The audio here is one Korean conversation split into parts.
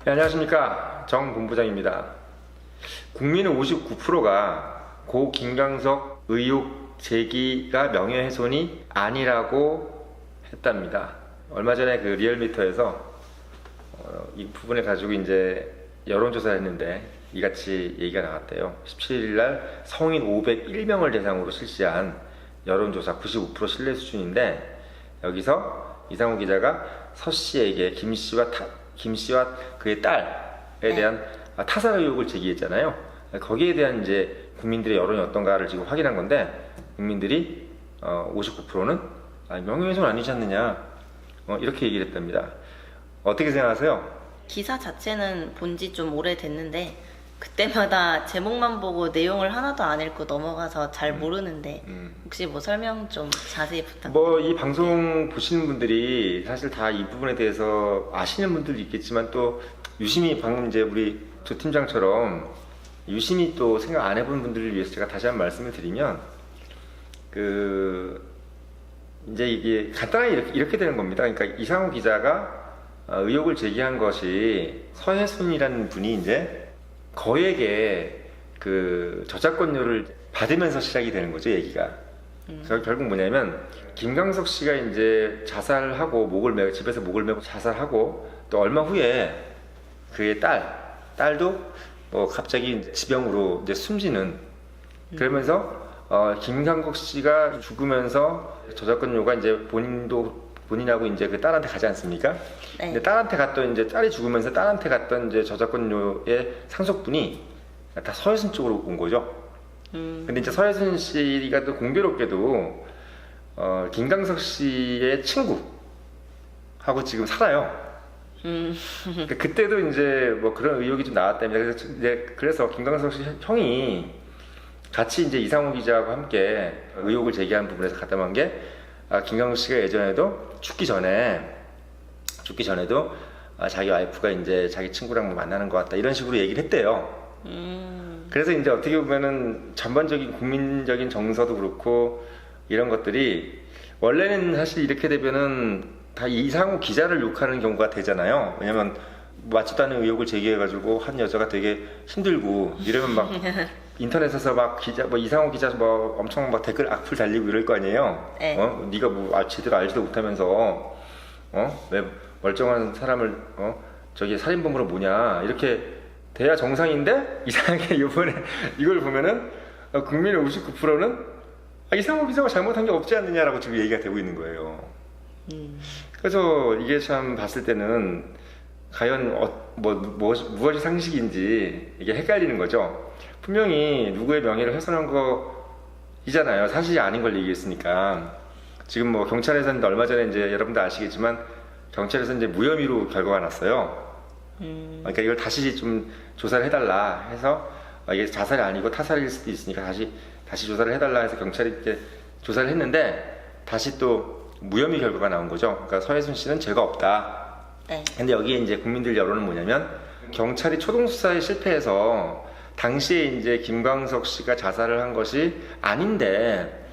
네, 안녕하십니까. 정 본부장입니다. 국민의 59%가 고 김광석 의혹 제기가 명예훼손이 아니라고 했답니다. 얼마 전에 그 리얼미터에서 이 부분을 가지고 이제 여론조사를 했는데 이같이 얘기가 나왔대요. 17일 날 성인 501명을 대상으로 실시한 여론조사 95% 신뢰 수준인데, 여기서 이상우 기자가 서 씨에게 김 씨와 그의 딸에 대한 타살 의혹을 제기했잖아요. 거기에 대한 이제 국민들의 여론이 어떤가를 지금 확인한 건데, 국민들이 59%는 명예훼손 아니지 않느냐, 이렇게 얘기를 했답니다. 어떻게 생각하세요? 기사 자체는 본지 좀 오래됐는데 그때마다 제목만 보고 내용을 하나도 안 읽고 넘어가서 잘 모르는데 혹시 뭐 설명 좀 자세히 부탁드립니다. 이 방송 보시는 분들이 사실 다 이 부분에 대해서 아시는 분들도 있겠지만, 또 유심히 방금 이제 우리 조 팀장처럼 유심히 또 생각 안 해본 분들을 위해서 제가 다시 한번 말씀을 드리면, 이제 이게 간단하게 이렇게 되는 겁니다. 그러니까 이상우 기자가 의혹을 제기한 것이 서혜순이라는 분이 이제 거액의 그 저작권료를 받으면서 시작이 되는 거죠, 얘기가. 그래서 결국 뭐냐면, 김광석 씨가 이제 자살하고 집에서 목을 메고 자살하고, 또 얼마 후에 그의 딸도 갑자기 지병으로 이제 숨지는, 그러면서 김광석 씨가 죽으면서 저작권료가 이제 본인하고 이제 그 딸한테 가지 않습니까? 네. 근데 딸한테 갔던, 이제 딸이 죽으면서 딸한테 갔던 이제 저작권료의 상속분이 다 서혜순 쪽으로 온 거죠. 근데 이제 서혜순 씨가 또 공교롭게도 김광석 씨의 친구하고 지금 살아요. 그러니까 그때도 이제 뭐 그런 의혹이 좀 나왔답니다. 그래서 김광석 씨 형이 같이 이제 이상우 기자하고 함께 의혹을 제기한 부분에서 가담한 게, 김광석 씨가 예전에도 죽기 전에도 자기 와이프가 이제 자기 친구랑 만나는 것 같다, 이런 식으로 얘기를 했대요. 그래서 이제 어떻게 보면은 전반적인 국민적인 정서도 그렇고 이런 것들이, 원래는 사실 이렇게 되면은 다 이상우 기자를 욕하는 경우가 되잖아요. 왜냐면 맞지도 않은 의혹을 제기해가지고 한 여자가 되게 힘들고 이러면 막 인터넷에서 막 이상우 기자 엄청 막 댓글 악플 달리고 이럴 거 아니에요. 네. 네가 제대로 알지도 못하면서 왜 멀쩡한 사람을 저기 살인범으로 뭐냐, 이렇게 돼야 정상인데, 이상하게 이번에 이걸 보면은 국민의 59%는 이상우 기자가 잘못한 게 없지 않느냐라고 지금 얘기가 되고 있는 거예요. 그래서 이게 참 봤을 때는 과연 무엇이 상식인지 이게 헷갈리는 거죠. 분명히 누구의 명예를 훼손한 거이잖아요. 사실이 아닌 걸 얘기했으니까. 지금 경찰에서는 얼마 전에 이제 여러분도 아시겠지만, 경찰에서 이제 무혐의로 결과가 났어요. 그러니까 이걸 다시 좀 조사를 해달라 해서, 이게 자살이 아니고 타살일 수도 있으니까 다시 조사를 해달라 해서 경찰이 이렇게 조사를 했는데, 다시 또 무혐의 결과가 나온 거죠. 그러니까 서혜순 씨는 죄가 없다. 네. 근데 여기에 이제 국민들 여론은 뭐냐면, 경찰이 초동 수사에 실패해서 당시에 이제 김광석 씨가 자살을 한 것이 아닌데,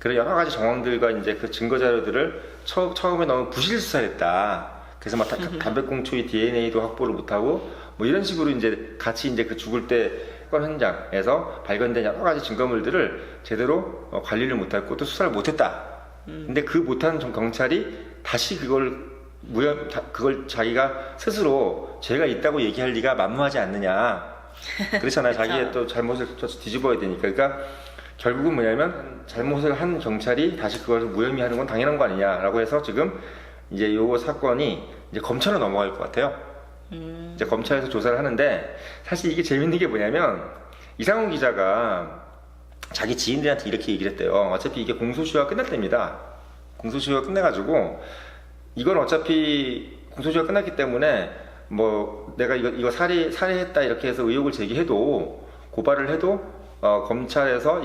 그런 여러 가지 정황들과 이제 그 증거 자료들을 처음에 너무 부실 수사를 했다. 그래서 막 담배꽁초의 DNA도 확보를 못하고 이런 식으로 이제 같이 이제 그 죽을 때 사건 현장에서 발견된 여러 가지 증거물들을 제대로 관리를 못했고 또 수사를 못했다. 근데 그 못한 경찰이 다시 그걸 자기가 스스로 죄가 있다고 얘기할 리가 만무하지 않느냐. 그렇잖아요. 자기의 또 잘못을 뒤집어야 되니까. 그러니까 결국은 뭐냐면, 잘못을 한 경찰이 다시 그걸 무혐의하는 건 당연한 거 아니냐라고 해서 지금 이제 요 사건이 이제 검찰로 넘어갈 것 같아요. 이제 검찰에서 조사를 하는데, 사실 이게 재밌는 게 뭐냐면, 이상우 기자가 자기 지인들한테 이렇게 얘기를 했대요. 어차피 이게 공소시효가 끝났답니다. 공소시효가 끝내가지고, 이건 어차피 공소시효가 끝났기 때문에 내가 이거 살해했다 이렇게 해서 의혹을 제기해도, 고발을 해도 검찰에서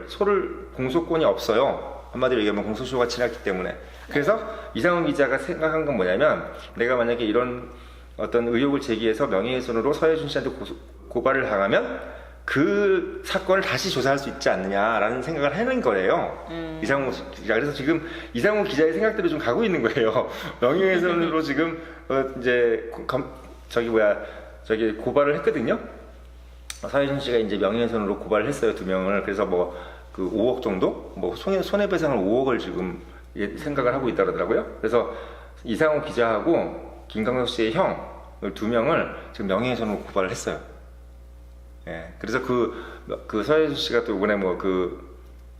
소를 공소권이 없어요. 한마디로 얘기하면 공소시효가 지났기 때문에. 그래서 이상훈 기자가 생각한 건 뭐냐면, 내가 만약에 이런 어떤 의혹을 제기해서 명예훼손으로 서혜순 씨한테 고발을 당하면 그 사건을 다시 조사할 수 있지 않느냐라는 생각을 하는 거예요. 이상훈 기자. 그래서 지금 이상훈 기자의 생각대로 좀 가고 있는 거예요. 명예훼손으로 지금 이제 저기 고발을 했거든요. 서혜진 씨가 이제 명예훼손으로 고발을 했어요, 2명을. 그래서 뭐 그 5억 정도, 뭐 손해배상을 5억을 지금 생각을 하고 있다 그러더라고요. 그래서 이상호 기자하고 김강석 씨의 형 2명을 지금 명예훼손으로 고발을 했어요. 예, 그래서 그 서혜진 씨가 또 이번에 뭐 그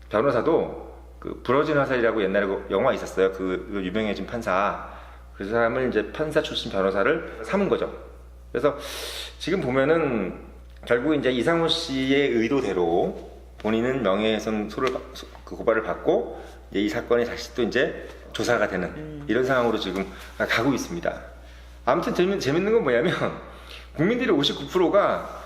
변호사도 그 부러진 화살이라고 옛날에 영화 있었어요. 그 유명해진 판사. 그 사람을 이제 판사 출신 변호사를 삼은 거죠. 그래서 지금 보면은 결국 이제 이상호 씨의 의도대로 본인은 명예훼손 그 고발을 받고 이제 이 사건이 다시 또 이제 조사가 되는 이런 상황으로 지금 가고 있습니다. 아무튼 재밌는 건 뭐냐면 국민들의 59%가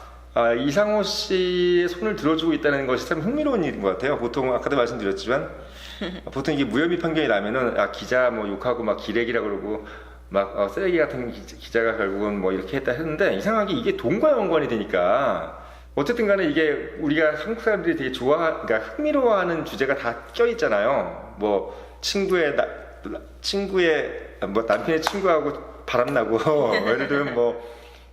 이상호 씨의 손을 들어주고 있다는 것이 참 흥미로운 일인 것 같아요. 보통 아까도 말씀드렸지만 보통 이게 무혐의 판결이 나면은 기자 뭐 욕하고 막 기레기라 그러고 막 쓰레기 같은 기자가 결국은 뭐 이렇게 했다 했는데 이상하게 이게 돈과 연관이 되니까 어쨌든 간에 이게 우리가 한국 사람들이 되게 그러니까 흥미로워하는 주제가 다 껴있잖아요. 뭐 친구의 뭐 남편의 친구하고 바람나고 예를 들면 뭐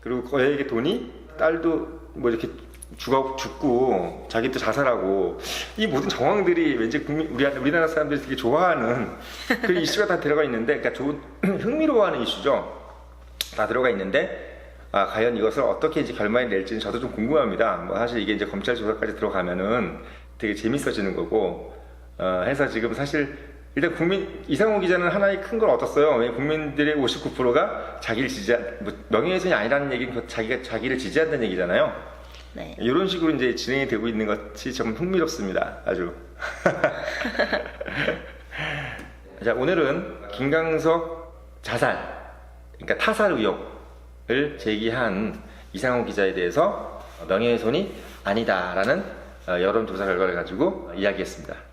그리고 거액의 돈이 딸도 뭐 이렇게 죽고 자기도 자살하고 이 모든 정황들이 왠지 우리나라 사람들이 되게 좋아하는 그 이슈가 다 들어가 있는데 그러니까 흥미로워하는 이슈죠. 다 들어가 있는데 과연 이것을 어떻게 이제 결말이 낼지는 저도 좀 궁금합니다. 뭐 사실 이게 이제 검찰 조사까지 들어가면은 되게 재밌어지는 거고 해서 지금 사실 일단 이상호 기자는 하나의 큰 걸 얻었어요. 국민들의 59%가 자기를 뭐 명예훼손이 아니라는 얘기는 자기를 지지한다는 얘기잖아요. 네. 이런 식으로 이제 진행이 되고 있는 것이 좀 흥미롭습니다. 아주. 자, 오늘은 김강석 자살, 그러니까 타살 의혹을 제기한 이상호 기자에 대해서 명예훼손이 아니다라는 여론조사 결과를 가지고 이야기했습니다.